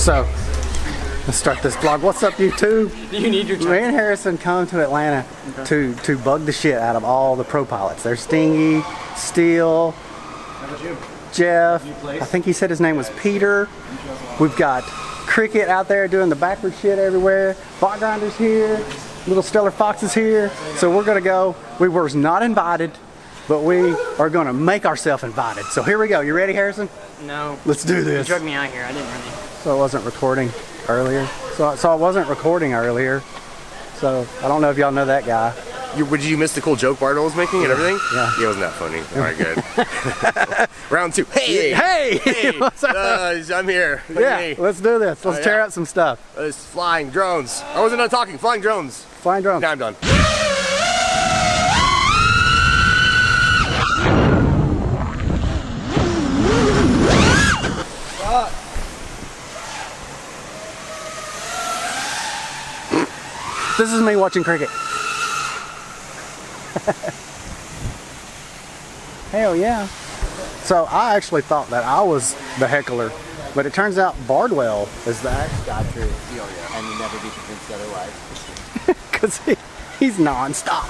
So, let's start this vlog. What's up, YouTube? You need your time. Me and Harrison come to Atlanta to bug the shit out of all the pro pilots. There's Stingy, Steele, Jeff. I think he said his name was Peter. We've got Cricket out there doing the backward shit everywhere. Bot Grinder's here. Little Stellar Fox is here. So we're gonna go. We were not invited, but we are gonna make ourselves invited. So here we go. You ready, Harrison? No. Let's do this. You drug me out here. I didn't really. So I wasn't recording earlier. So I wasn't recording earlier. So I don't know if y'all know that guy. Did you miss the cool joke Bartle was making and everything? Yeah. Yeah, wasn't that funny? All right, good. Round two. Hey! Hey! What's up? I'm here. Look at Yeah, me. let's do this. Let's tear up some stuff. It's flying drones. I wasn't done talking. Flying drones. Flying drones. Now I'm done. This is me watching cricket. Hell yeah. So I actually thought that I was the heckler, but it turns out Bardwell is the actual guy. True. Oh, yeah. And you never be convinced otherwise. Because he's non-stop.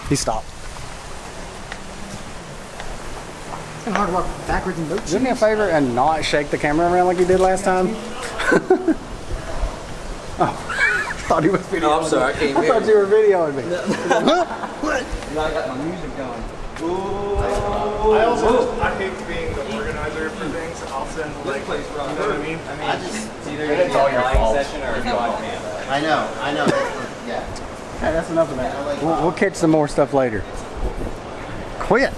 He stopped. It's kind of hard to walk backwards and boots. Do me a favor and not shake the camera around like you did last time. Oh, thought he was videoing. No, I'm sorry, I can't hear. I thought you were videoing me. What? I got my music going. I hate being the organizer for things. I'll send like, you know what I mean? I just, it's either It's all your fault. session or a dog man. I know. Yeah. Hey, that's enough of that. We'll catch some more stuff later. Quit.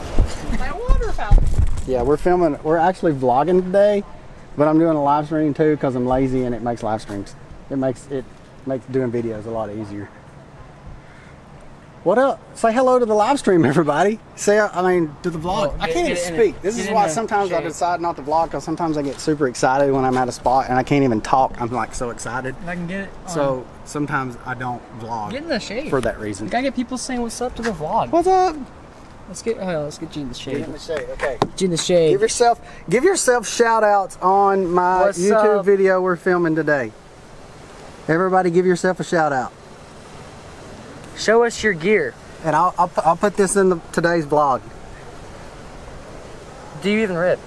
My water fountain. Yeah, we're actually vlogging today, but I'm doing a live stream too because I'm lazy and it makes live streams. It makes doing videos a lot easier. What up? Say hello to the live stream, everybody. To the vlog. Oh, I can't even speak. This is why sometimes I decide not to vlog because sometimes I get super excited when I'm at a spot and I can't even talk. I'm like so excited. I can get it. So sometimes I don't vlog. Get in the shade. For that reason. You gotta get people saying what's up to the vlog. What's up? Let's get you in the shade. Get in the shade. Okay. Get you in the shade. Give yourself shout outs on my What's YouTube up? video we're filming today. Everybody give yourself a shout out. Show us your gear. And I'll put this in today's vlog. Do you even rip?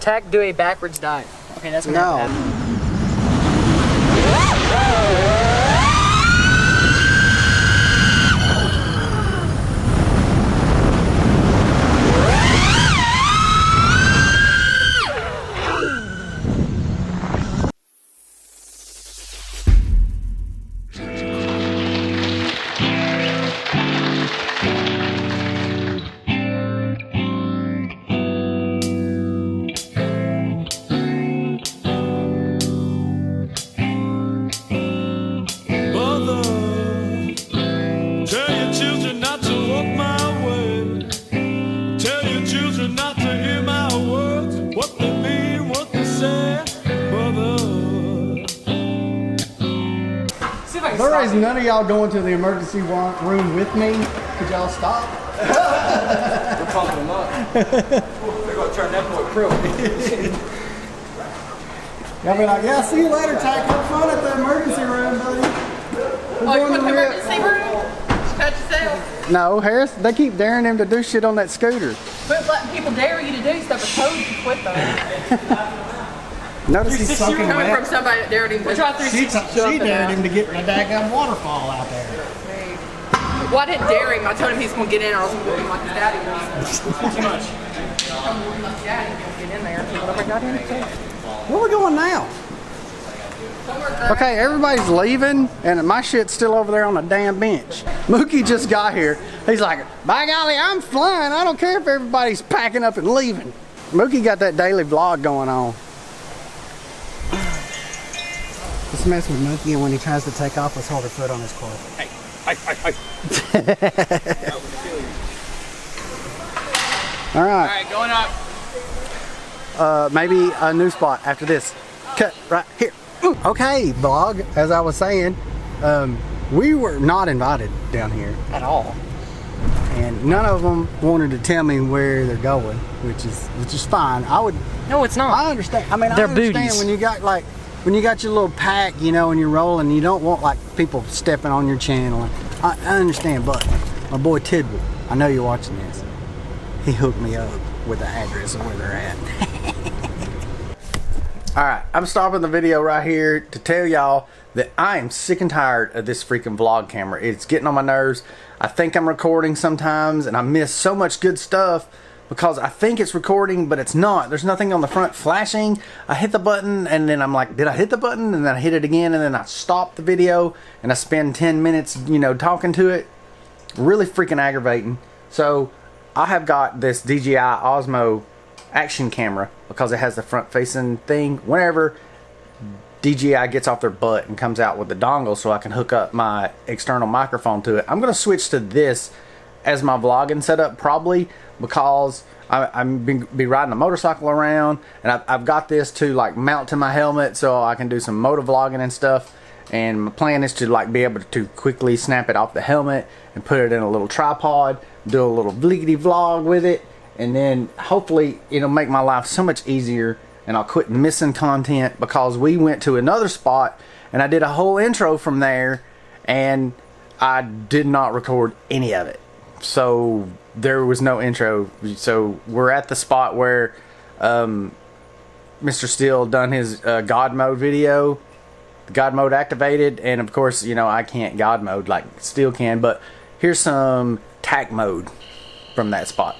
Tack, do a backwards dive. Okay, that's gonna have to happen. There is none of y'all going to the emergency room with me. Could y'all stop? We're pumping them up. They're going to turn that boy pro. Y'all be like, yeah, see you later, Tack. Have fun at the emergency room, buddy. Oh, you went to the emergency room? Pat yourself. No, Harris, they keep daring him to do shit on that scooter. But letting people dare you to do stuff, a code to quit though. Notice he's soaking Coming from wet. somebody that dared him to try through She dared him to get in a daggone waterfall out there. Well, I didn't dare him. I told him he's going to get in or I was going to whip him like his daddy was. Too much. I told him like daddy going to get in there. What have I got in it? Where are we going now? Okay, everybody's leaving, and my shit's still over there on the damn bench. Mookie just got here. He's like, by golly, I'm flying. I don't care if everybody's packing up and leaving. Mookie got that daily vlog going on. Let's mess with Mookie, and when he tries to take off, let's hold her foot on his cord. Hey. All right. All right, going up. Maybe a new spot after this. Cut right here. Okay, vlog, as I was saying, we were not invited down here. At all. and none of them wanted to tell me where they're going, which is fine. No, it's not. I understand. I mean, They're I understand booties. when you got your little pack, you know, and you're rolling, you don't want like people stepping on your channel. I understand, but my boy Tidwell, I know you're watching this. He hooked me up with the address of where they're at. Alright, I'm stopping the video right here to tell y'all that I am sick and tired of this freaking vlog camera. It's getting on my nerves. I think I'm recording sometimes and I miss so much good stuff because I think it's recording, but it's not. There's nothing on the front flashing. I hit the button and then I'm like, did I hit the button? And then I hit it again and then I stop the video and I spend 10 minutes, you know, talking to it. Really freaking aggravating. So I have got this DJI Osmo action camera because it has the front facing thing. Whenever DJI gets off their butt and comes out with the dongle so I can hook up my external microphone to it, I'm going to switch to this as my vlogging setup probably because I'm be riding a motorcycle around, and I've got this to like mount to my helmet so I can do some motor vlogging and stuff. And my plan is to like be able to quickly snap it off the helmet and put it in a little tripod, do a little vliggity vlog with it, and then hopefully it'll make my life so much easier and I'll quit missing content, because we went to another spot and I did a whole intro from there and I did not record any of it. So there was no intro. So we're at the spot where Mr. Steele done his God mode video, God mode activated, and of course, you know, I can't God mode like Steele can, but here's some tack mode from that spot.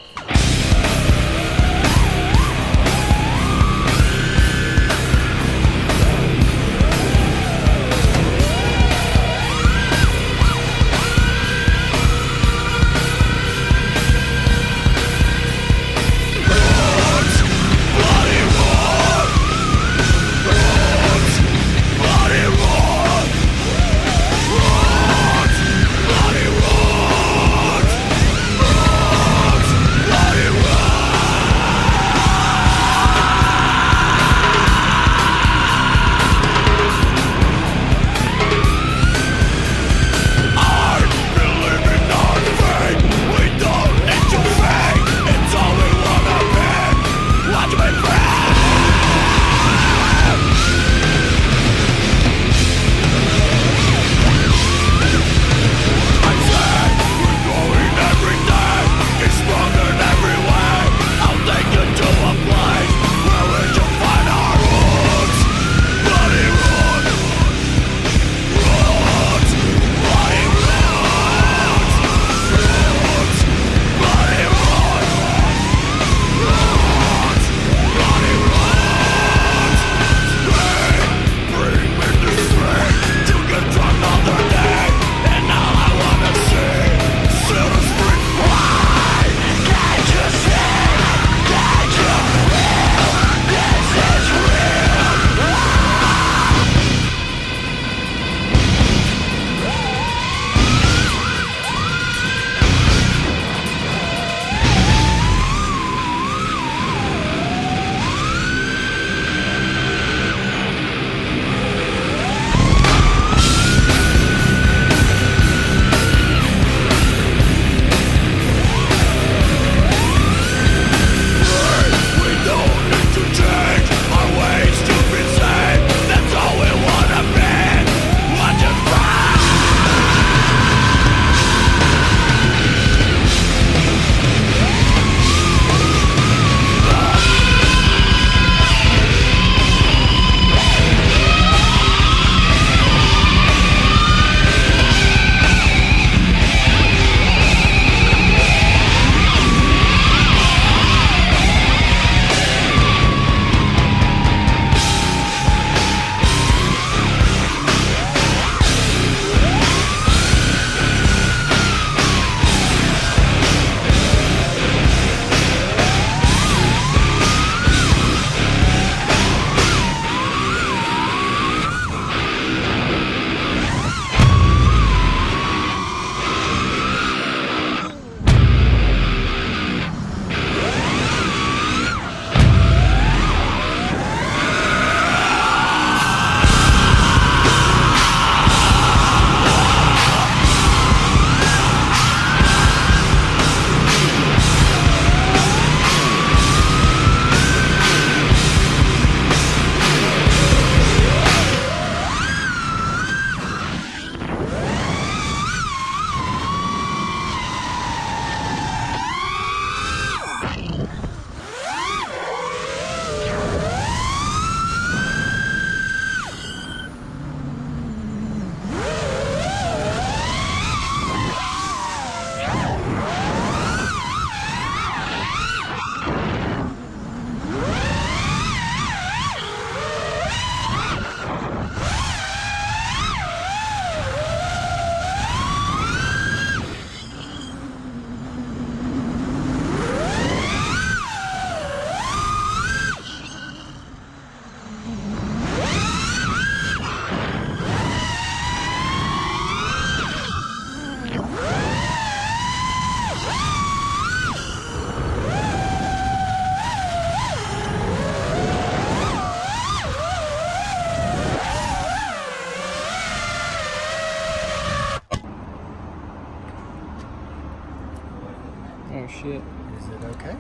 Oh shit. Is it okay?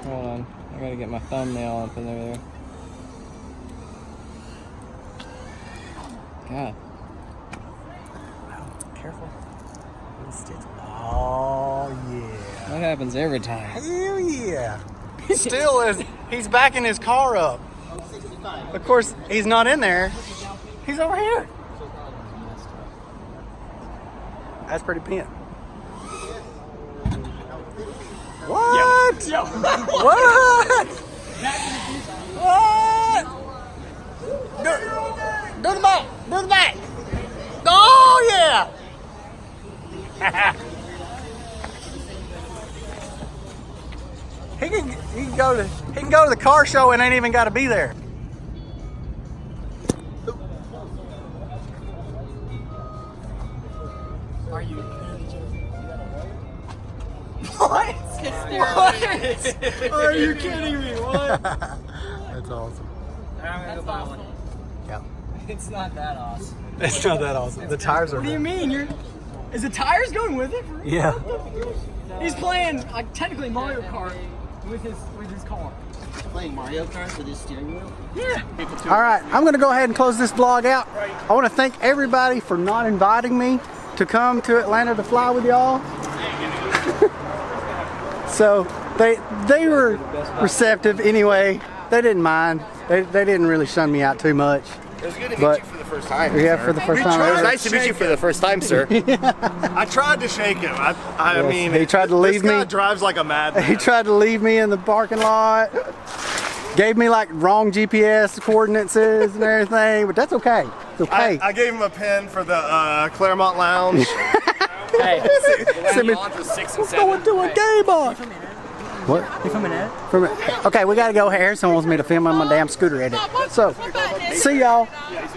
Hold on. I gotta get my thumbnail up in there. God. Careful. Oh yeah. That happens every time. Hell yeah. He still is. He's backing his car up. Of course, he's not in there. He's over here. That's pretty pent. What? Yo. What? What? Do the back. Do the back. Oh yeah. He can go to the car show and ain't even got to be there. Are you? What? Are you kidding me? What? That's awesome. I'm gonna go buy one. Yeah. It's not that awesome. It's not that awesome. The tires are. What do you mean? Is the tires going with it? Yeah. He's playing like technically Mario Kart with his car. Playing Mario Kart with his steering wheel? Yeah. All right, I'm going to go ahead and close this vlog out. I want to thank everybody for not inviting me to come to Atlanta to fly with y'all. So they were receptive anyway. They didn't mind. They didn't really shun me out too much. It was good to meet But- you for the first time. Yeah, sir. for the first time. It was nice to meet you for the first time, sir. I tried to shake him. I mean, he tried to leave this guy me. drives like a madman. He tried to leave me in the parking lot. Gave me like wrong GPS coordinates and everything, but that's okay. It's okay. I gave him a pin for the Claremont Lounge. Hey, Send me- On for 6 and Let's go 7. into a game bar. What? you filming that? Okay, we gotta go. Harrison wants me to film on my damn scooter edit. So, see y'all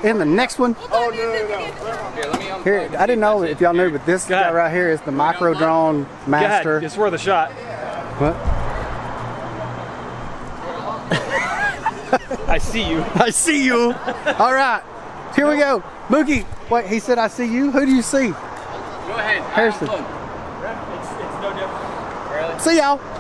in the next one. Oh, no. Here, I didn't know if y'all knew, but this guy right here is the micro drone master. It's worth a shot. What? I see you. I see you. All right, here we go. Mookie, wait, he said I see you. Who do you see? Go ahead. Harrison. It's no different. See y'all.